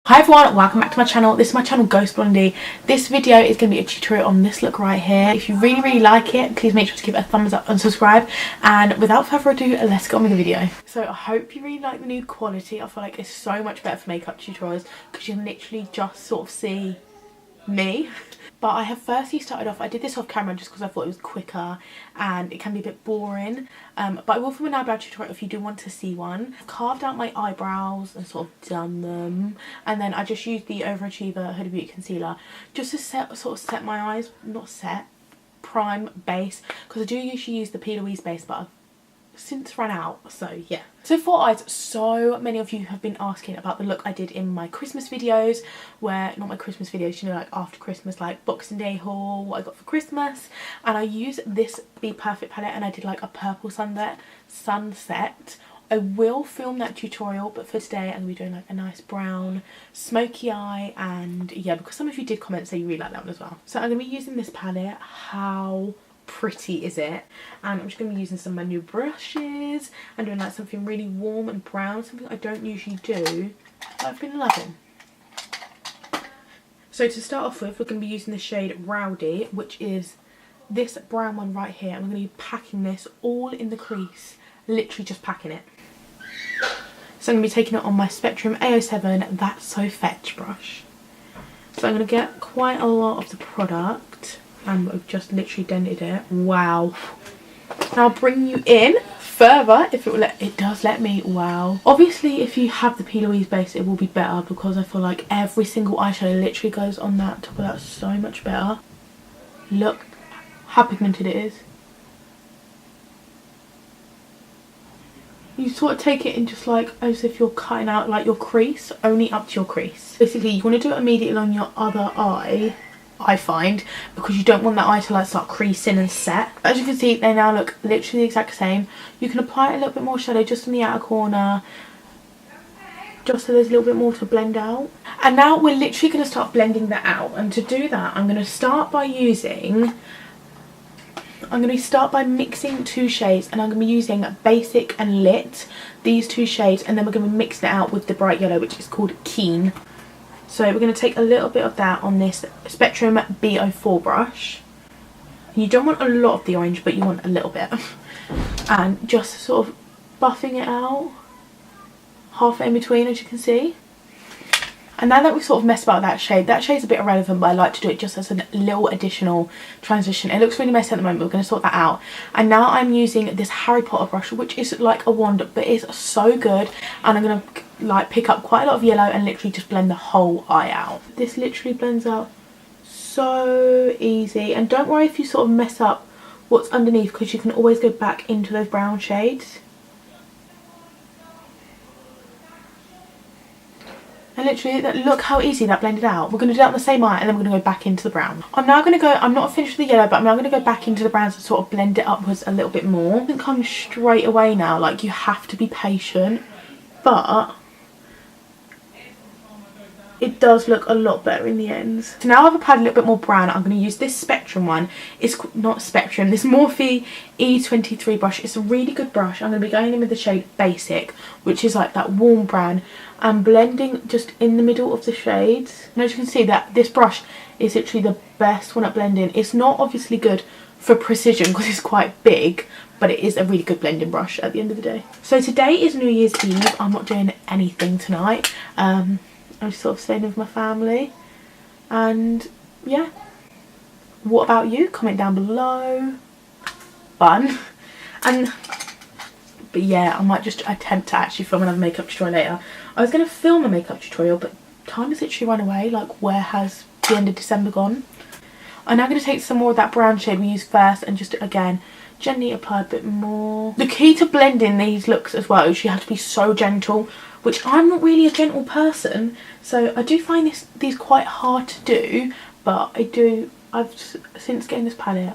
Hi everyone, welcome back to my channel. This is my channel GH0STBLONDIE. This video is going to be a tutorial on this look right here. If you really like it, please make sure to give it a thumbs up and subscribe. And without further ado, let's get on with the video. So I hope you really like the nude quality. I feel like it's so much better for makeup tutorials because you can literally just sort of see me. But I have firstly started off, I did this off camera just because I thought it was quicker and it can be a bit boring. But I will film an eyebrow tutorial if you do want to see one. I've carved out my eyebrows and sort of done them. And then I just used the Overachiever Huda Beauty Concealer just to set my eyes, not set, prime base. Because I do usually use the P. Louise base, but I've since run out, so yeah. So for eyes, so many of you have been asking about the look I did in my Christmas videos, where, not my Christmas videos, you know, like after Christmas, like Boxing Day haul, what I got for Christmas. And I used this Bperfect palette and I did like a purple sunset. I will film that tutorial, but for today I'm going to be doing like a nice brown smoky eye, and yeah, because some of you did comment say you really like that one as well. So I'm going to be using this palette. How pretty is it? And I'm just going to be using some of my new brushes and doing like something really warm and brown, something I don't usually do, but I've been loving. So to start off with, we're going to be using the shade Rowdy, which is this brown one right here, and I'm going to be packing this all in the crease, literally just packing it. So I'm going to be taking it on my Spectrum A07 That's So Fetch brush. So I'm going to get quite a lot of the product. And I've just literally dented it. Wow. And I'll bring you in further if it does let me. Wow. Obviously, if you have the P. Louise base, it will be better because I feel like every single eyeshadow literally goes on that top of that so much better. Look how pigmented it is. You sort of take it in just like as if you're cutting out like your crease, only up to your crease. Basically, you want to do it immediately on your other eye, I find, because you don't want that eye to like start creasing and set. As you can see, they now look literally the exact same. You can apply a little bit more shadow just in the outer corner, just so there's a little bit more to blend out. And now we're literally going to start blending that out, and to do that I'm going to start by mixing two shades, and I'm going to be using Basic and Lit, these two shades, and then we're going to be mixing it out with the bright yellow, which is called Keen. So we're going to take a little bit of that on this Spectrum B04 brush. You don't want a lot of the orange, but you want a little bit. And just sort of buffing it out halfway in between, as you can see. And now that we've sort of messed about that shade's a bit irrelevant, but I like to do it just as a little additional transition. It looks really messy at the moment, but we're going to sort that out. And now I'm using this Harry Potter brush, which is like a wand, but it's so good. And I'm going to like pick up quite a lot of yellow and literally just blend the whole eye out. This literally blends out so easy. And don't worry if you sort of mess up what's underneath, because you can always go back into those brown shades. And literally, look how easy that blended out. We're going to do that on the same eye, and then we're going to go back into the brown. I'm not finished with the yellow, but I'm now going to go back into the browns and sort of blend it upwards a little bit more. It doesn't come straight away now, like you have to be patient, but it does look a lot better in the ends. So now I've applied a little bit more brown. I'm going to use this Spectrum one. It's not Spectrum, this Morphe E23 brush. It's a really good brush. I'm going to be going in with the shade Basic, which is like that warm brown, and blending just in the middle of the shades. And as you can see, that this brush is literally the best one at blending. It's not obviously good for precision because it's quite big, but it is a really good blending brush at the end of the day. So today is New Year's Eve. I'm not doing anything tonight. I'm just sort of staying with my family, and yeah. What about you? Comment down below. Fun. But yeah, I might just attempt to actually film another makeup tutorial later. I was going to film a makeup tutorial, but time has literally run away. Like, where has the end of December gone? I'm now going to take some more of that brown shade we used first and just, again, gently apply a bit more. The key to blending these looks as well is you have to be so gentle, which I'm not really a gentle person, so I do find these quite hard to do, but since getting this palette,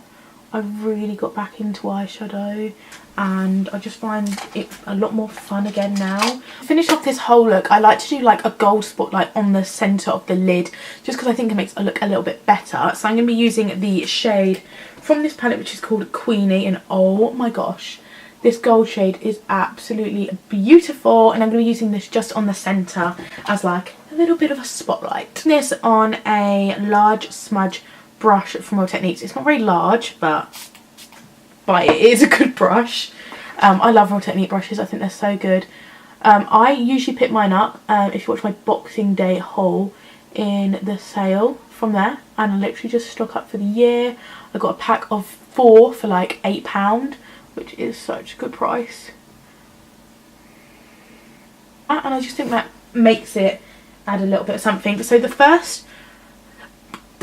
I've really got back into eyeshadow, and I just find it a lot more fun again now. To finish off this whole look, I like to do like a gold spotlight on the centre of the lid, just because I think it makes it look a little bit better. So I'm going to be using the shade from this palette, which is called Queenie, and oh my gosh, this gold shade is absolutely beautiful, and I'm going to be using this just on the centre as like a little bit of a spotlight. This on a large smudge brush from Real Techniques. It's not very large, but it is a good brush. I love Real Technique brushes. I think they're so good. I usually pick mine up, if you watch my Boxing Day haul, in the sale from there, and I literally just stock up for the year. I got a pack of 4 for like £8, which is such a good price. And I just think that makes it add a little bit of something. So the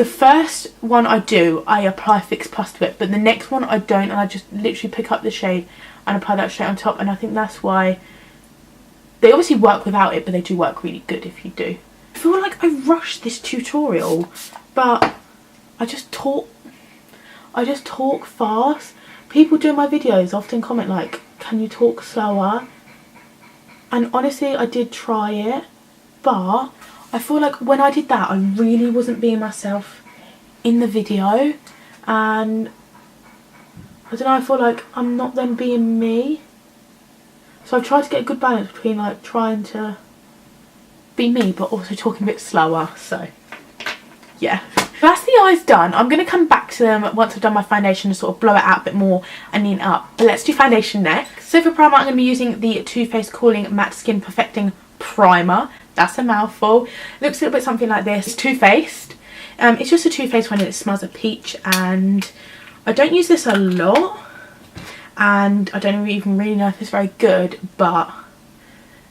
first one I do, I apply Fix Plus to it, but the next one I don't, and I just literally pick up the shade and apply that straight on top. And I think that's why they obviously work without it, but they do work really good if you do. I feel like I rushed this tutorial, but I just talk fast. People doing my videos often comment like, can you talk slower? And honestly, I did try it, but I feel like when I did that, I really wasn't being myself in the video, and I don't know, I feel like I'm not then being me. So I've tried to get a good balance between like trying to be me but also talking a bit slower. So yeah, that's the eyes done. I'm going to come back to them once I've done my foundation to sort of blow it out a bit more and neaten it up. But let's do foundation next. So for primer, I'm going to be using the Too Faced Cooling Matte Skin Perfecting Primer. That's a mouthful. It looks a little bit something like this. It's Too Faced. It's just a Too Faced one and it smells of peach, and I don't use this a lot, and I don't even really know if it's very good, but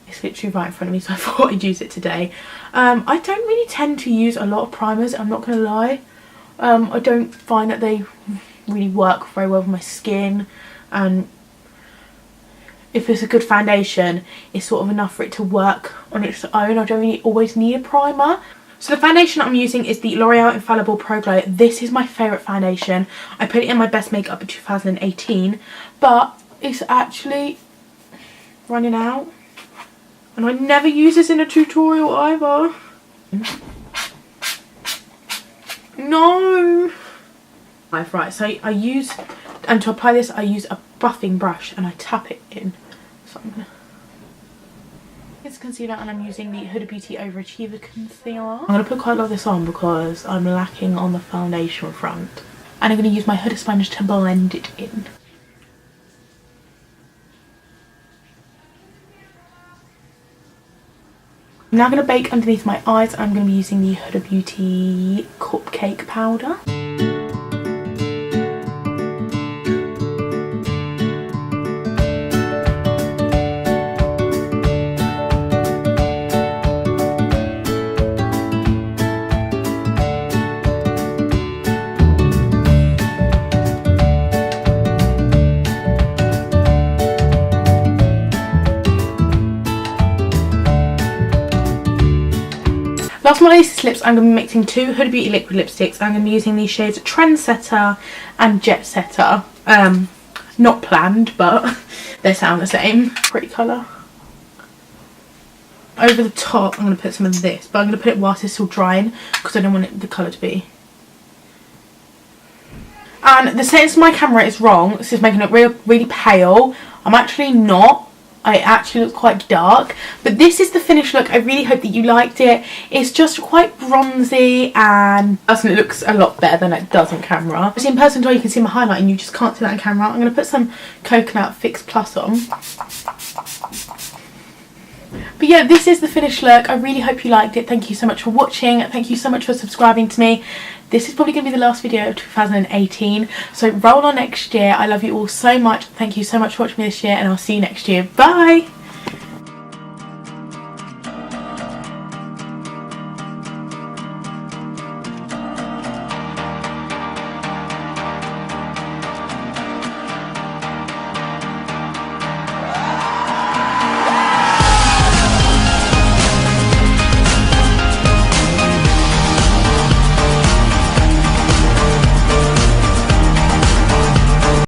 it's literally right in front of me, so I thought I'd use it today. I don't really tend to use a lot of primers, I'm not going to lie. I don't find that they really work very well with my skin, and if it's a good foundation, it's sort of enough for it to work on its own. I don't really always need a primer. So the foundation I'm using is the L'Oreal Infallible Pro Glow. This is my favourite foundation. I put it in my best makeup in 2018, but it's actually running out. And I never use this in a tutorial either. No! Right, so I use, and to apply this I use a buffing brush and I tap it in. So I'm gonna... It's concealer, and I'm using the Huda Beauty Overachiever Concealer. I'm going to put quite a lot of this on because I'm lacking on the foundation front. And I'm going to use my Huda sponge to blend it in. I'm now going to bake underneath my eyes. I'm going to be using the Huda Beauty Cupcake Powder. Last but not least, lips, I'm going to be mixing 2 Huda Beauty liquid lipsticks. I'm going to be using these shades Trendsetter and Jet Setter. Not planned, but they sound the same. Pretty colour. Over the top, I'm going to put some of this, but I'm going to put it whilst it's still drying because I don't want the colour to be. And the settings of my camera is wrong. This is making it really pale. I'm actually not. I actually look quite dark, but this is the finished look. I really hope that you liked it. It's just quite bronzy, and personally it looks a lot better than it does on camera. Obviously in person you can see my highlight and you just can't see that on camera. I'm going to put some Coconut Fix Plus on. But yeah, this is the finished look. I really hope you liked it. Thank you so much for watching. Thank you so much for subscribing to me. This is probably going to be the last video of 2018. So roll on next year. I love you all so much. Thank you so much for watching me this year, and I'll see you next year. Bye!